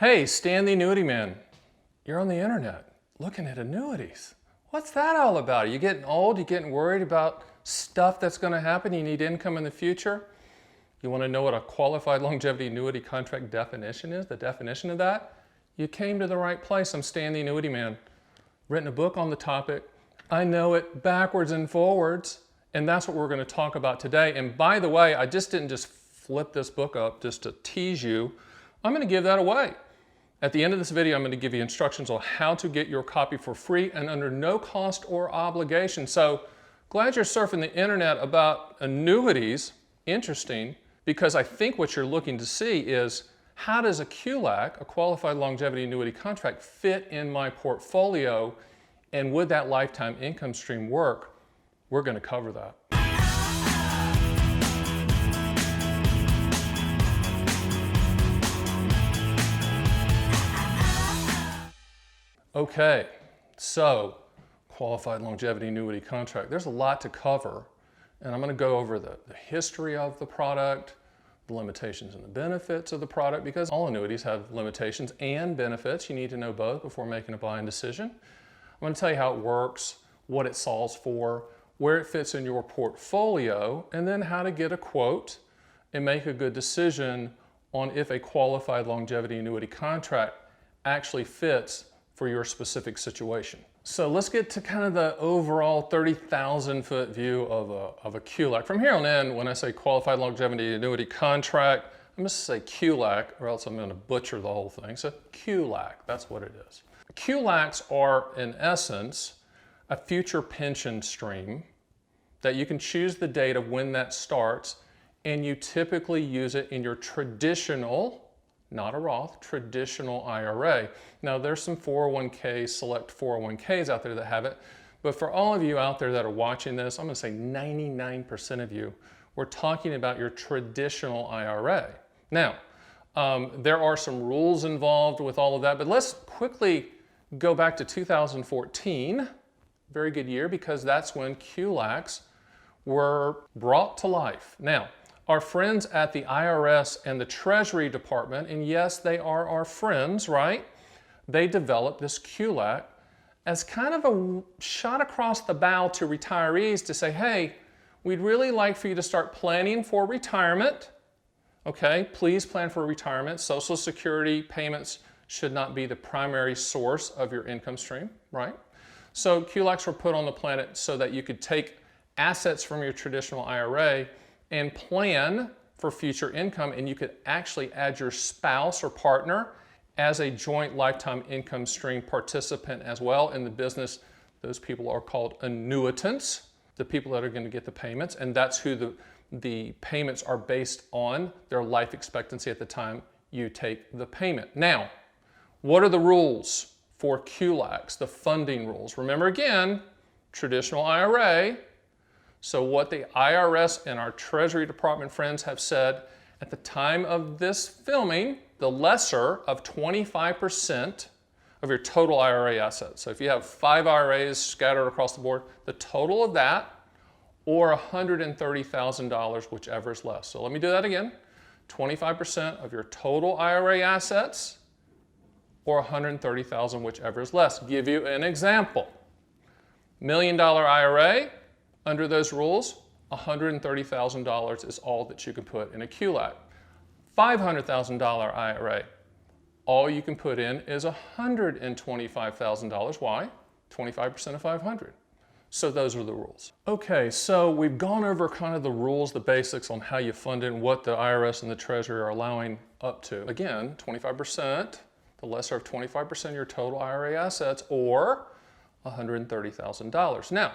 Hey, Stan the Annuity Man, you're on the internet looking at annuities. What's that all about? Are you getting old? You getting worried about stuff that's going to happen? You need income in the future? You want to know what a Qualified Longevity Annuity Contract definition is, the definition of that? You came to the right place. I'm Stan the Annuity Man. Written a book on the topic. I know it backwards and forwards, and that's what we're going to talk about today. And by the way, I didn't just flip this book up just to tease you. I'm going to give that away. At the end of this video, I'm going to give you instructions on how to get your copy for free and under no cost or obligation. So glad you're surfing the internet about annuities. Interesting, because I think what you're looking to see is how does a QLAC, a Qualified Longevity Annuity Contract, fit in my portfolio, and would that lifetime income stream work? We're going to cover that. Okay, so Qualified Longevity Annuity Contract. There's a lot to cover, and I'm going to go over the history of the product, the limitations and the benefits of the product, because all annuities have limitations and benefits. You need to know both before making a buying decision. I'm going to tell you how it works, what it solves for, where it fits in your portfolio, and then how to get a quote and make a good decision on if a Qualified Longevity Annuity Contract actually fits for your specific situation. So let's get to kind of the overall 30,000 foot view of a QLAC. From here on in, when I say Qualified Longevity Annuity Contract, I'm going to say QLAC, or else I'm going to butcher the whole thing. So QLAC, that's what it is. QLACs are, in essence, a future pension stream that you can choose the date of when that starts, and you typically use it in your traditional, not a Roth, traditional IRA. Now there's some 401ks, select 401ks out there that have it, but for all of you out there that are watching this, I'm going to say 99% of you, we're talking about your traditional IRA. Now, there are some rules involved with all of that, but let's quickly go back to 2014, very good year, because that's when QLACs were brought to life. Now, our friends at the IRS and the Treasury Department, and yes, they are our friends, right? They developed this QLAC as kind of a shot across the bow to retirees to say, hey, we'd really like for you to start planning for retirement. Okay, please plan for retirement. Social Security payments should not be the primary source of your income stream, right? So QLACs were put on the planet so that you could take assets from your traditional IRA and plan for future income, and you could actually add your spouse or partner as a joint lifetime income stream participant as well in the business. Those people are called annuitants, the people that are going to get the payments, and that's who the payments are based on, their life expectancy at the time you take the payment. Now, what are the rules for QLACs, the funding rules? Remember again, traditional IRA. So what the IRS and our Treasury Department friends have said at the time of this filming, the lesser of 25% of your total IRA assets. So if you have 5 IRAs scattered across the board, the total of that, or $130,000, whichever is less. So let me do that again. 25% of your total IRA assets, or $130,000, whichever is less. Give you an example. $1 million IRA, under those rules, $130,000 is all that you can put in a QLAC. $500,000 IRA, all you can put in is $125,000. Why? 25% of 500. So those are the rules. Okay, so we've gone over kind of the rules, the basics on how you fund it and what the IRS and the Treasury are allowing up to. Again, 25%, the lesser of 25% of your total IRA assets, or $130,000. Now,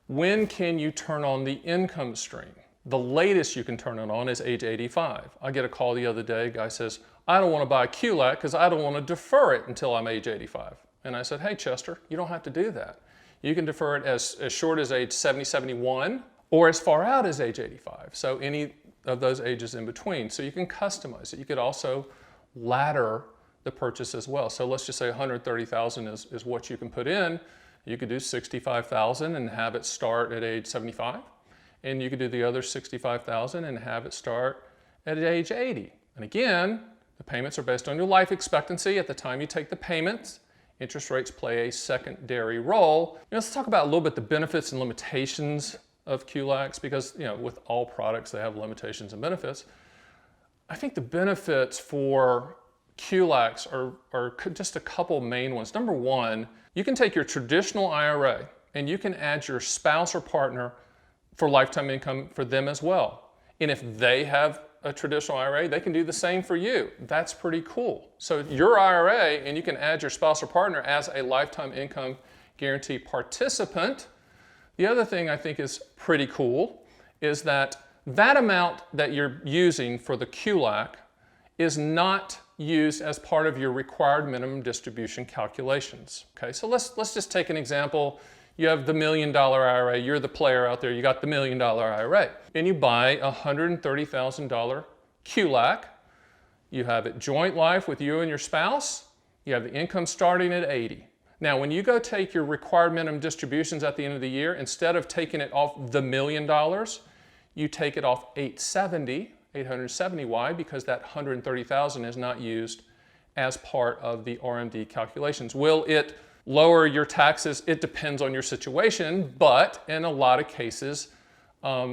when can you turn on the income stream? The latest you can turn it on is age 85. I get a call the other day, a guy says, I don't want to buy a QLAC because I don't want to defer it until I'm age 85. And I said, hey Chester, you don't have to do that. You can defer it as short as age 70, 71, or as far out as age 85. So any of those ages in between. So you can customize it. You could also ladder the purchase as well. So let's just say $130,000 is what you can put in. You could do $65,000 and have it start at age 75. And you could do the other $65,000 and have it start at age 80. And again, The payments are based on your life expectancy at the time you take the payments. Interest rates play a secondary role. Let's talk about a little bit the benefits and limitations of QLACs, because with all products they have limitations and benefits. I think the benefits for QLACs are just a couple main ones. Number one, you can take your traditional IRA and you can add your spouse or partner for lifetime income for them as well. And if they have a traditional IRA, they can do the same for you. That's pretty cool. So your IRA, and you can add your spouse or partner as a lifetime income guarantee participant. The other thing I think is pretty cool is that amount that you're using for the QLAC is not used as part of your required minimum distribution calculations. Okay, so let's just take an example. You have the $1 million IRA, you're the player out there, you got the $1 million IRA, and you buy a $130,000 QLAC. You have it joint life with you and your spouse. You have the income starting at 80. Now, when you go take your required minimum distributions at the end of the year, instead of taking it off the $1 million, you take it off 870. Why? Because that $130,000 is not used as part of the RMD calculations. Will it lower your taxes? It depends on your situation, but in a lot of cases,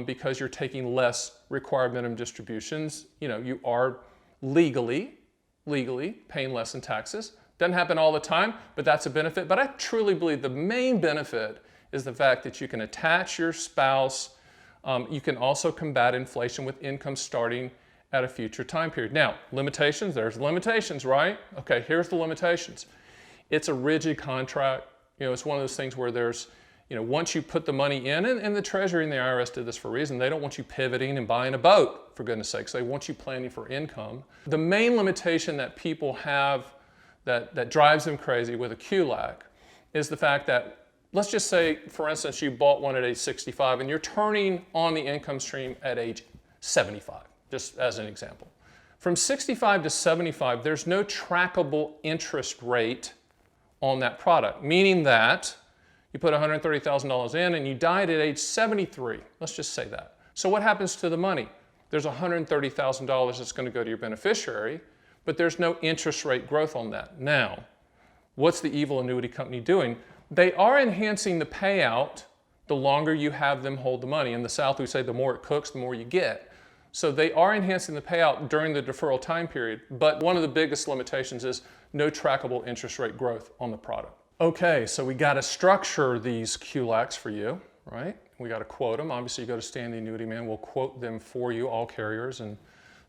because you're taking less required minimum distributions, you are legally paying less in taxes. Doesn't happen all the time, but that's a benefit. But I truly believe the main benefit is the fact that you can attach your spouse. You can also combat inflation with income starting at a future time period. Now, limitations, there's limitations, right? Okay, here's the limitations. It's a rigid contract. It's one of those things where there's, once you put the money in, and the Treasury and the IRS did this for a reason, they don't want you pivoting and buying a boat, for goodness sakes. They want you planning for income. The main limitation that people have that drives them crazy with a QLAC is the fact that, let's just say, for instance, you bought one at age 65 and you're turning on the income stream at age 75, just as an example. From 65 to 75, there's no trackable interest rate on that product, meaning that you put $130,000 in and you died at age 73. Let's just say that. So what happens to the money? There's $130,000 that's going to go to your beneficiary, but there's no interest rate growth on that. Now, what's the evil annuity company doing? They are enhancing the payout the longer you have them hold the money. In the South, we say the more it cooks, the more you get. So they are enhancing the payout during the deferral time period, but one of the biggest limitations is no trackable interest rate growth on the product. Okay, so we got to structure these QLACs for you, right? We got to quote them. Obviously, you go to Stan the Annuity Man, we'll quote them for you, all carriers, and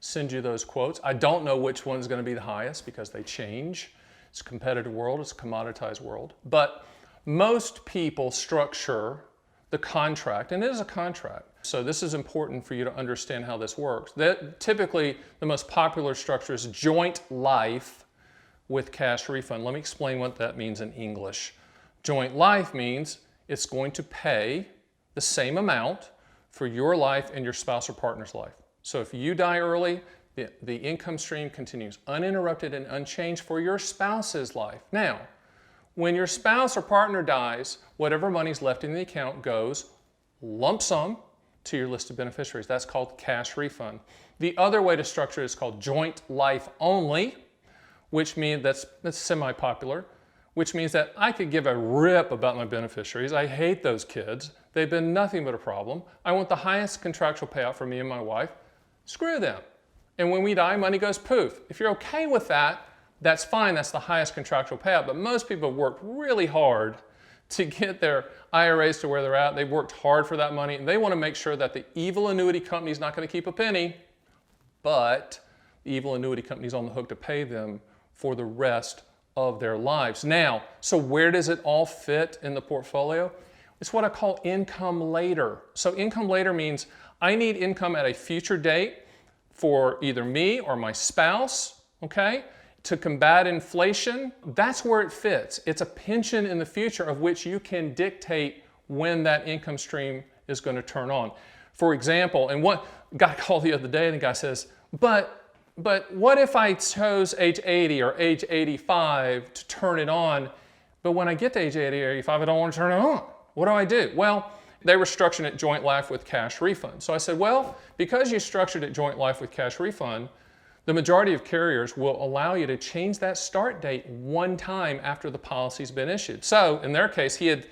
send you those quotes. I don't know which one's going to be the highest because they change. It's a competitive world, it's a commoditized world. But most people structure the contract, and it is a contract. So this is important for you to understand how this works. Typically, the most popular structure is joint life with cash refund. Let me explain what that means in English. Joint life means it's going to pay the same amount for your life and your spouse or partner's life. So if you die early, the income stream continues uninterrupted and unchanged for your spouse's life. Now, when your spouse or partner dies, whatever money's left in the account goes lump sum to your list of beneficiaries. That's called cash refund. The other way to structure it is called joint life only, which means that's semi-popular, which means that I could give a rip about my beneficiaries. I hate those kids. They've been nothing but a problem. I want the highest contractual payout for me and my wife. Screw them. And when we die, money goes poof. If you're okay with that, that's fine. That's the highest contractual payout. But most people have worked really hard to get their IRAs to where they're at. They've worked hard for that money. And they want to make sure that the evil annuity company is not going to keep a penny, but the evil annuity company is on the hook to pay them for the rest of their lives. Now, so where does it all fit in the portfolio? It's what I call income later. So income later means I need income at a future date for either me or my spouse, okay, to combat inflation. That's where it fits. It's a pension in the future of which you can dictate when that income stream is going to turn on. For example, and what guy called the other day, and the guy says, but what if I chose age 80 or age 85 to turn it on, but when I get to age 80 or 85, I don't want to turn it on? What do I do? Well, they were structuring it joint life with cash refund. So I said, well, because you structured it joint life with cash refund, The majority of carriers will allow you to change that start date one time after the policy's been issued. So in their case, he had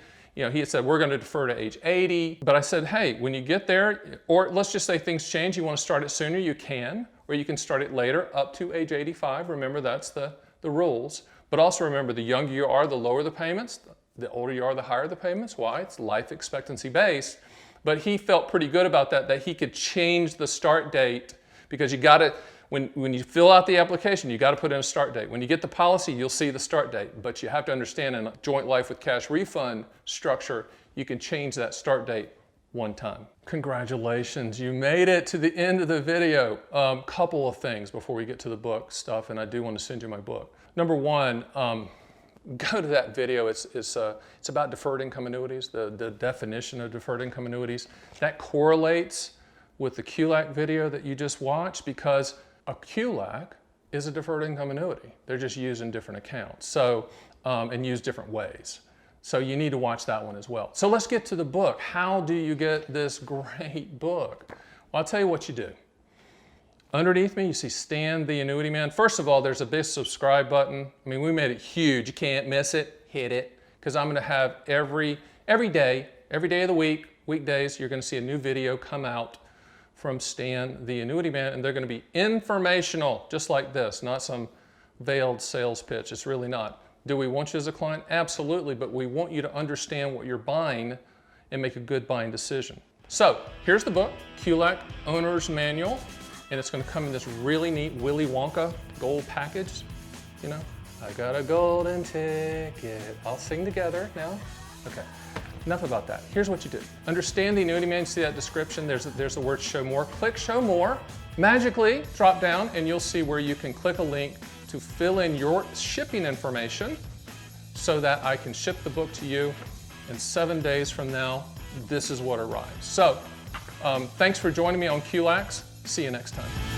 said, we're going to defer to age 80. But I said, hey, when you get there, or let's just say things change, you want to start it sooner, you can, or you can start it later up to age 85. Remember, that's the rules. But also remember, the younger you are, the lower the payments. The older you are, the higher the payments. Why? It's life expectancy based. But he felt pretty good about that he could change the start date, because you got to, when you fill out the application, you got to put in a start date. When you get the policy, you'll see the start date. But you have to understand, in a joint life with cash refund structure, you can change that start date one time. Congratulations, you made it to the end of the video. Couple of things before we get to the book stuff, and I do want to send you my book. Number one, go to that video. It's about deferred income annuities, the definition of deferred income annuities. That correlates with the QLAC video that you just watched, because a QLAC is a deferred income annuity. They're just used in different accounts, so and used different ways. So you need to watch that one as well. So let's get to the book. How do you get this great book? Well, I'll tell you what you do. Underneath me, you see Stan the Annuity Man. First of all, there's a big subscribe button. I mean, we made it huge. You can't miss it. Hit it, because I'm going to have every day of the week, weekdays, you're going to see a new video come out from Stan the Annuity Man, and they're going to be informational, just like this, not some veiled sales pitch. It's really not. Do we want you as a client? Absolutely, but we want you to understand what you're buying and make a good buying decision. So here's the book, QLAC Owner's Manual, and it's going to come in this really neat Willy Wonka gold package. You know, I got a golden ticket. I'll sing together now. Okay. Enough about that. Here's what you do. Understand the Annuity Man. You see that description? There's the word show more. Click show more. Magically drop down and you'll see where you can click a link to fill in your shipping information so that I can ship the book to you. And 7 days from now, this is what arrives. So thanks for joining me on QLACs. See you next time.